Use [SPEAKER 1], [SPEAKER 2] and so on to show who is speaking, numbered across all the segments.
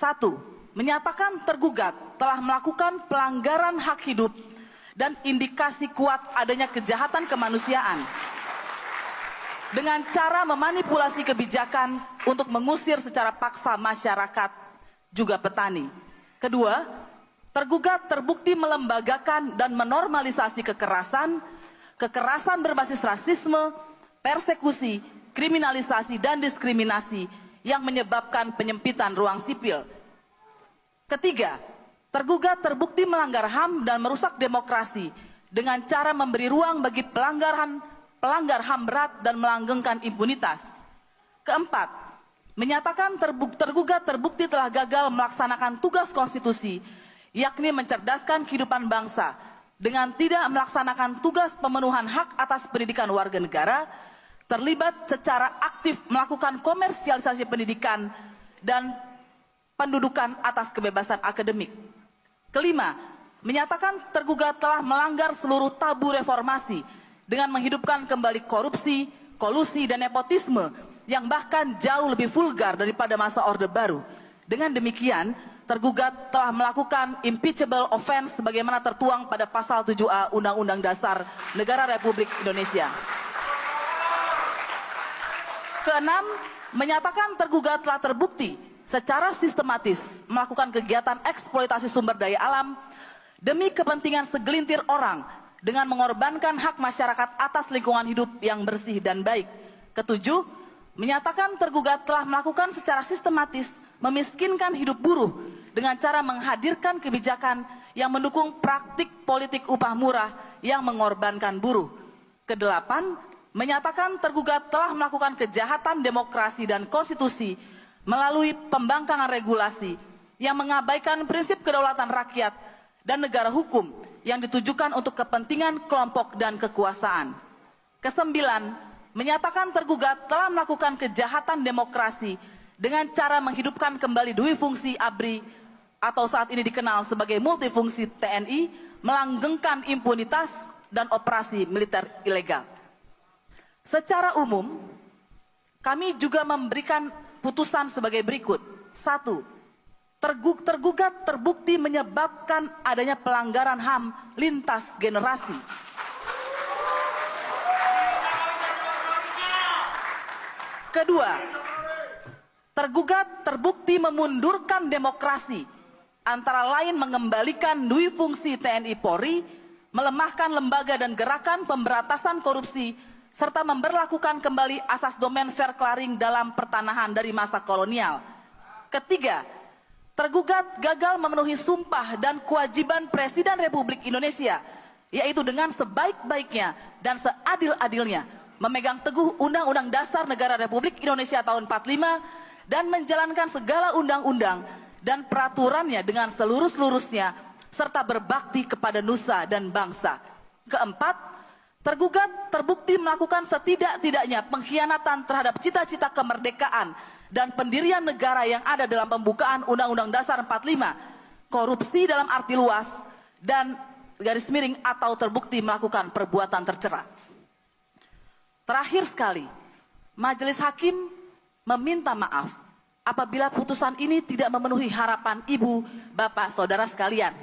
[SPEAKER 1] 1. Menyatakan tergugat telah melakukan pelanggaran hak hidup dan indikasi kuat adanya kejahatan kemanusiaan dengan cara memanipulasi kebijakan untuk mengusir secara paksa masyarakat juga petani. Kedua, tergugat terbukti melembagakan dan menormalisasi kekerasan berbasis rasisme, persekusi, kriminalisasi, dan diskriminasi yang menyebabkan penyempitan ruang sipil. Ketiga, tergugat terbukti melanggar HAM dan merusak demokrasi dengan cara memberi ruang bagi pelanggar HAM berat dan melanggengkan impunitas. Keempat, menyatakan tergugat terbukti telah gagal melaksanakan tugas konstitusi, yakni mencerdaskan kehidupan bangsa dengan tidak melaksanakan tugas pemenuhan hak atas pendidikan warga negara, terlibat secara aktif melakukan komersialisasi pendidikan dan pendudukan atas kebebasan akademik. Kelima, menyatakan tergugat telah melanggar seluruh tabu reformasi dengan menghidupkan kembali korupsi, kolusi, dan nepotisme yang bahkan jauh lebih vulgar daripada masa Orde Baru. Dengan demikian, tergugat telah melakukan impeachable offense sebagaimana tertuang pada pasal 7A Undang-Undang Dasar Negara Republik Indonesia. Keenam, menyatakan tergugat telah terbukti secara sistematis melakukan kegiatan eksploitasi sumber daya alam demi kepentingan segelintir orang dengan mengorbankan hak masyarakat atas lingkungan hidup yang bersih dan baik. Ketujuh, menyatakan tergugat telah melakukan secara sistematis memiskinkan hidup buruh dengan cara menghadirkan kebijakan yang mendukung praktik politik upah murah yang mengorbankan buruh. Kedelapan, menyatakan tergugat telah melakukan kejahatan demokrasi dan konstitusi melalui pembangkangan regulasi yang mengabaikan prinsip kedaulatan rakyat dan negara hukum yang ditujukan untuk kepentingan kelompok dan kekuasaan. Kesembilan, menyatakan tergugat telah melakukan kejahatan demokrasi dengan cara menghidupkan kembali dui fungsi ABRI atau saat ini dikenal sebagai multifungsi TNI, melanggengkan impunitas dan operasi militer ilegal. Secara umum, kami juga memberikan putusan sebagai berikut. 1. Tergugat terbukti menyebabkan adanya pelanggaran HAM lintas generasi. Kedua, tergugat terbukti memundurkan demokrasi, antara lain mengembalikan dui fungsi TNI Polri, melemahkan lembaga dan gerakan pemberantasan korupsi, serta memberlakukan kembali asas domain fair clearing dalam pertanahan dari masa kolonial. Ketiga, tergugat gagal memenuhi sumpah dan kewajiban Presiden Republik Indonesia, yaitu dengan sebaik-baiknya dan seadil-adilnya memegang teguh Undang-Undang Dasar Negara Republik Indonesia tahun 45 dan menjalankan segala undang-undang dan peraturannya dengan seluruh-seluruhnya serta berbakti kepada nusa dan bangsa. Keempat, tergugat terbukti melakukan setidak-tidaknya pengkhianatan terhadap cita-cita kemerdekaan dan pendirian negara yang ada dalam pembukaan Undang-Undang Dasar 45, korupsi dalam arti luas, dan garis miring atau terbukti melakukan perbuatan tercela. Terakhir sekali, Majelis Hakim meminta maaf apabila putusan ini tidak memenuhi harapan ibu, bapak, saudara sekalian.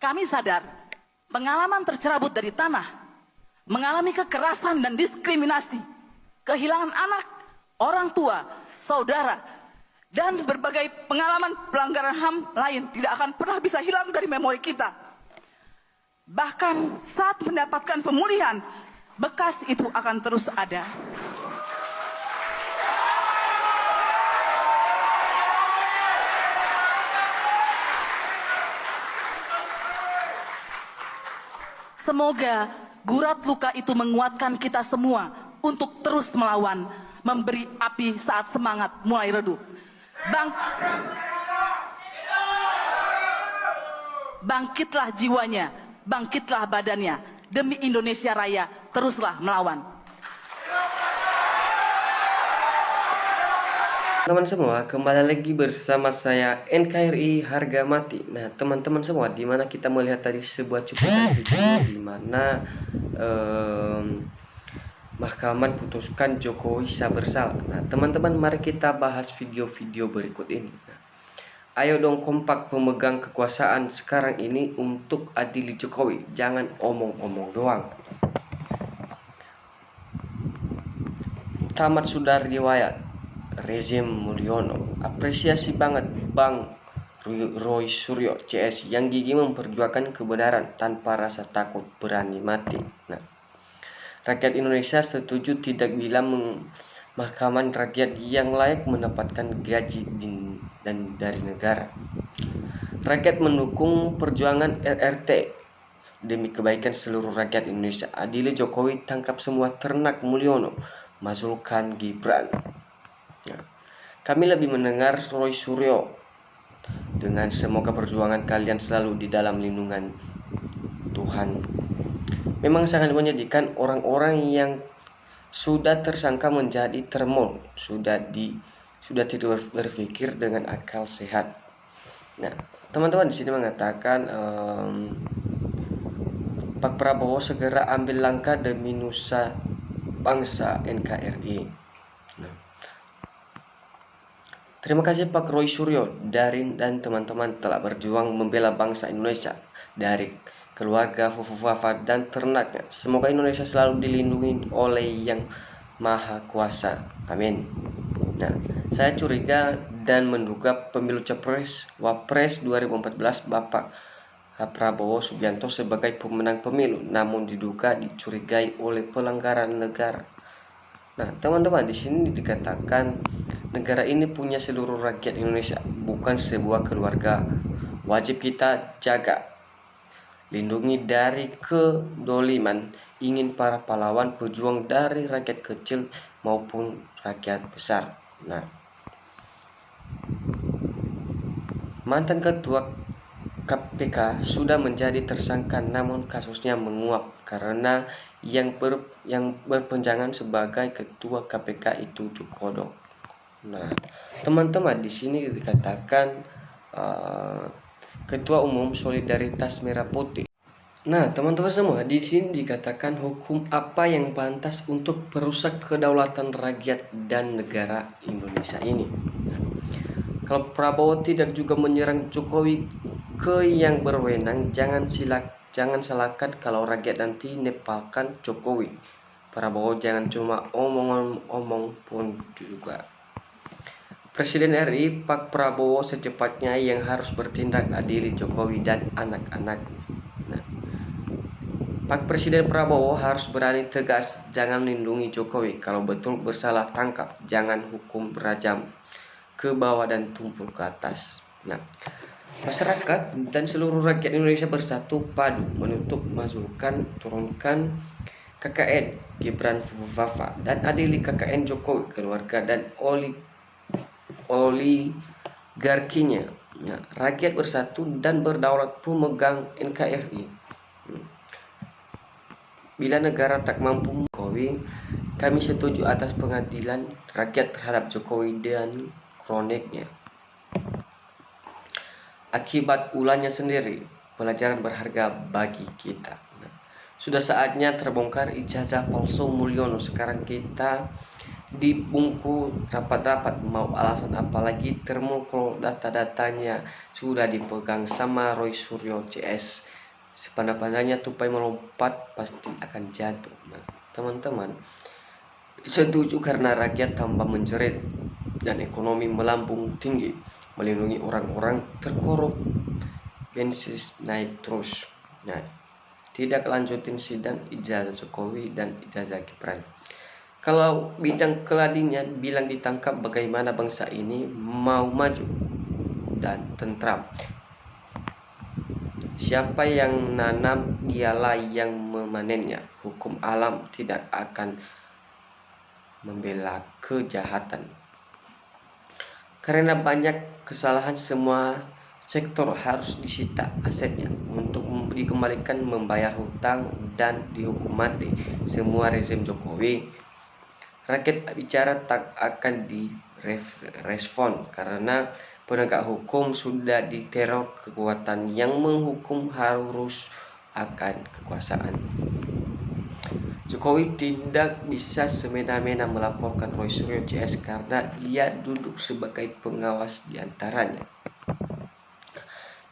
[SPEAKER 1] Kami sadar pengalaman tercerabut dari tanah, mengalami kekerasan dan diskriminasi, kehilangan anak, orang tua, saudara, dan berbagai pengalaman pelanggaran HAM lain tidak akan pernah bisa hilang dari memori kita. Bahkan saat mendapatkan pemulihan, bekas itu akan terus ada. Semoga gurat luka itu menguatkan kita semua untuk terus melawan, memberi api saat semangat mulai redup. Bangkitlah jiwanya, bangkitlah badannya, demi Indonesia Raya teruslah melawan.
[SPEAKER 2] Teman-teman semua, kembali lagi bersama saya NKRI Harga Mati. Nah, teman-teman semua, di mana kita melihat tadi sebuah cuplikan video di mana Mahkamah putuskan Jokowi sah bersalah. Nah, teman-teman, mari kita bahas video-video berikut ini. Nah, ayo dong kompak pemegang kekuasaan sekarang ini untuk adili Jokowi. Jangan omong-omong doang. Tamat sudah riwayat rezim Mulyono. Apresiasi banget Bang Roy Suryo CS yang gigih memperjuangkan kebenaran tanpa rasa takut, berani mati. Nah, rakyat Indonesia setuju tidak bila Mahkamah Rakyat yang layak mendapatkan gaji dan dari negara. Rakyat mendukung perjuangan RRT demi kebaikan seluruh rakyat Indonesia. Adili Jokowi, tangkap semua ternak Mulyono, masukkan Gibran. Ya. Kami lebih mendengar Roy Suryo dengan semoga perjuangan kalian selalu di dalam lindungan Tuhan. Memang sangat menyedihkan orang-orang yang sudah tersangka menjadi termol, sudah tidak berpikir dengan akal sehat. Nah, teman-teman di sini mengatakan Pak Prabowo segera ambil langkah demi nusa bangsa NKRI. Nah, terima kasih Pak Roy Suryo, Darin dan teman-teman telah berjuang membela bangsa Indonesia dari keluarga, fufu-fafa dan ternaknya. Semoga Indonesia selalu dilindungi oleh Yang Maha Kuasa. Amin. Nah, saya curiga dan menduga pemilu Capres Wapres 2014 Bapak Prabowo Subianto sebagai pemenang pemilu, namun diduga dicurigai oleh pelanggaran negara. Nah, teman-teman, di sini dikatakan negara ini punya seluruh rakyat Indonesia, bukan sebuah keluarga. Wajib kita jaga, lindungi dari kedoliman. Ingin para pahlawan pejuang dari rakyat kecil maupun rakyat besar. Nah, mantan ketua KPK sudah menjadi tersangka, namun kasusnya menguap karena yang berpenjangan sebagai ketua KPK itu Jokowi. Nah, teman-teman, di sini dikatakan Ketua Umum Solidaritas Merah Putih. Nah, teman-teman semua, di sini dikatakan hukum apa yang pantas untuk merusak kedaulatan rakyat dan negara Indonesia ini. Kalau Prabowo tidak juga menyerang Jokowi ke yang berwenang, jangan salahkan kalau rakyat nanti nepalkan Jokowi. Prabowo jangan cuma omong-omong pun juga. Presiden RI Pak Prabowo secepatnya yang harus bertindak adili Jokowi dan anak-anak. Nah, Pak Presiden Prabowo harus berani tegas, jangan lindungi Jokowi. Kalau betul bersalah tangkap, jangan hukum berajam ke bawah dan tumpul ke atas. Nah, masyarakat dan seluruh rakyat Indonesia bersatu padu menutup masukan turunkan KKN Gibran Fafa dan adili KKN Jokowi, keluarga dan oligarkinya. Nah, rakyat bersatu dan berdaulat pemegang NKRI. Bila negara tak mampu Jokowi, kami setuju atas pengadilan rakyat terhadap Jokowi dan kroniknya. Akibat ulahnya sendiri, pelajaran berharga bagi kita. Nah, sudah saatnya terbongkar ijazah palsu Mulyono. Sekarang kita dibungkus rapat-rapat, mau alasan apalagi termukul data-datanya sudah dipegang sama Roy Suryo CS. Sepandai-pandainya tupai melompat pasti akan jatuh. Nah, teman-teman, setuju karena rakyat tambah menjerit dan ekonomi melambung tinggi, melindungi orang-orang terkorup, bensin naik terus. Nah, tidak lanjutin sidang ijazah Jokowi dan ijazah Gibran. Kalau bidang keladinya bilang ditangkap, bagaimana bangsa ini mau maju dan tentram? Siapa yang nanam, dialah yang memanennya. Hukum alam tidak akan membela kejahatan. Karena banyak kesalahan, semua sektor harus disita asetnya untuk dikembalikan, membayar hutang dan dihukum mati semua rezim Jokowi. Rakyat bicara tak akan direspon karena penegak hukum sudah diteror. Kekuatan yang menghukum harus akan kekuasaan. Jokowi tidak bisa semena-mena melaporkan Roy Suryo CS karena dia duduk sebagai pengawas di antaranya.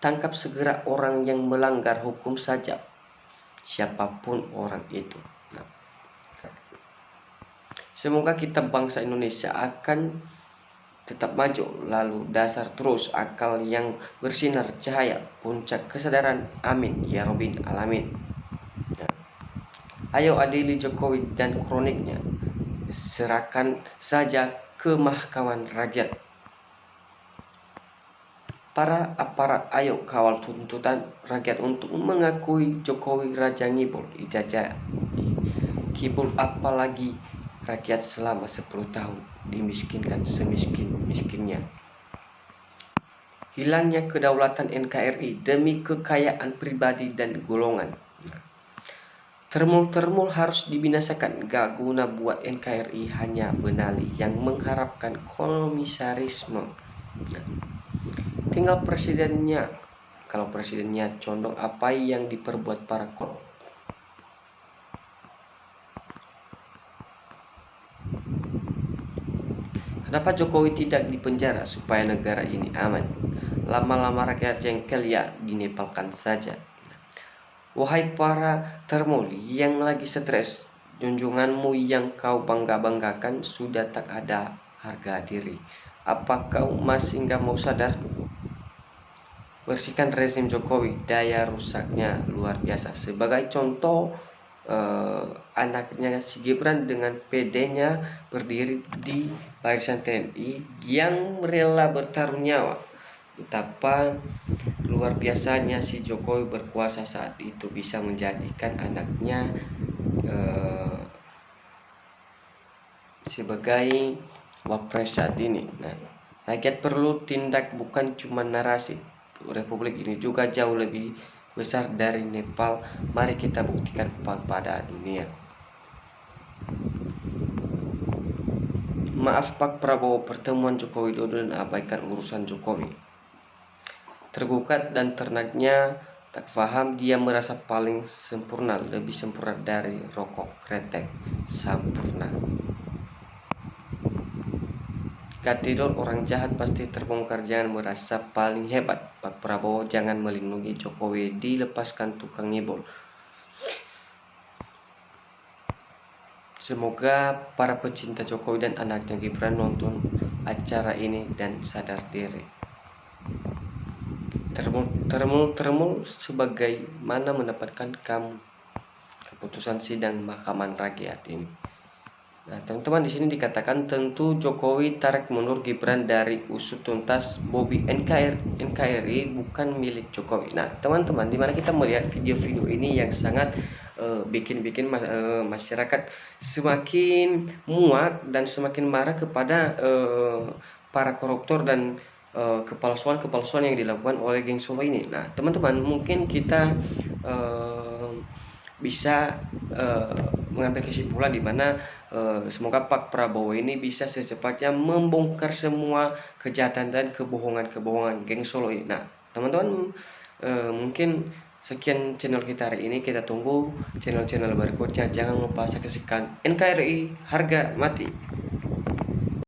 [SPEAKER 2] Tangkap segera orang yang melanggar hukum saja, siapapun orang itu. Nah, semoga kita bangsa Indonesia akan tetap maju, lalu dasar terus akal yang bersinar cahaya, puncak kesadaran, amin ya robbal alamin. Nah, ayo adili Jokowi dan kroniknya, serahkan saja ke mahkamah rakyat. Para aparat ayo kawal tuntutan rakyat untuk mengakui Jokowi Raja Ngibul ijazah Kibul, apalagi rakyat selama 10 tahun dimiskinkan semiskin-miskinnya. Hilangnya kedaulatan NKRI demi kekayaan pribadi dan golongan. Termul harus dibinasakan, gak guna buat NKRI hanya benali yang mengharapkan komisarisme. Tinggal presidennya, kalau presidennya condong apa yang diperbuat para Kenapa Jokowi tidak dipenjara supaya negara ini aman? Lama-lama rakyat jengkel ya dinepalkan saja. Wahai para termul yang lagi stres, junjunganmu yang kau bangga-banggakan sudah tak ada harga diri. Apa kau masih nggak mau sadar? Bersihkan rezim Jokowi, daya rusaknya luar biasa. Sebagai contoh, anaknya si Gibran dengan PD-nya berdiri di barisan TNI yang rela bertaruh nyawa. Betapa luar biasanya si Jokowi berkuasa saat itu, bisa menjadikan anaknya sebagai wapres saat ini. Nah, rakyat perlu tindak, bukan cuma narasi. Republik ini juga jauh lebih besar dari Nepal. Mari kita buktikan pada dunia. Maaf Pak Prabowo, pertemuan Jokowi Dodo dan abaikan urusan Jokowi. Tergugat dan ternaknya tak paham, dia merasa paling sempurna, lebih sempurna dari rokok kretek sampurna. Gak tidur orang jahat pasti terbongkar, jangan merasa paling hebat. Pak Prabowo jangan melindungi Jokowi, dilepaskan tukang ngibul. Semoga para pecinta Jokowi dan anaknya Gibran nonton acara ini dan sadar diri. Termul sebagaimana mendapatkan kamu keputusan sidang Mahkamah Rakyat ini. Nah, teman-teman, di sini dikatakan tentu Jokowi tarik mundur Gibran dari usut tuntas Bobi, NKRI bukan milik Jokowi. Nah, teman-teman, dimana kita melihat video-video ini yang sangat bikin masyarakat semakin muak dan semakin marah kepada para koruptor dan kepalsuan yang dilakukan oleh geng Solo ini. Nah, teman-teman, mungkin kita bisa mengambil kesimpulan di mana semoga Pak Prabowo ini bisa secepatnya membongkar semua kejahatan dan kebohongan geng Solo ini. Nah, teman-teman, mungkin sekian channel kita hari ini. Kita tunggu channel-channel berikutnya. Jangan lupa saksikan NKRI harga mati.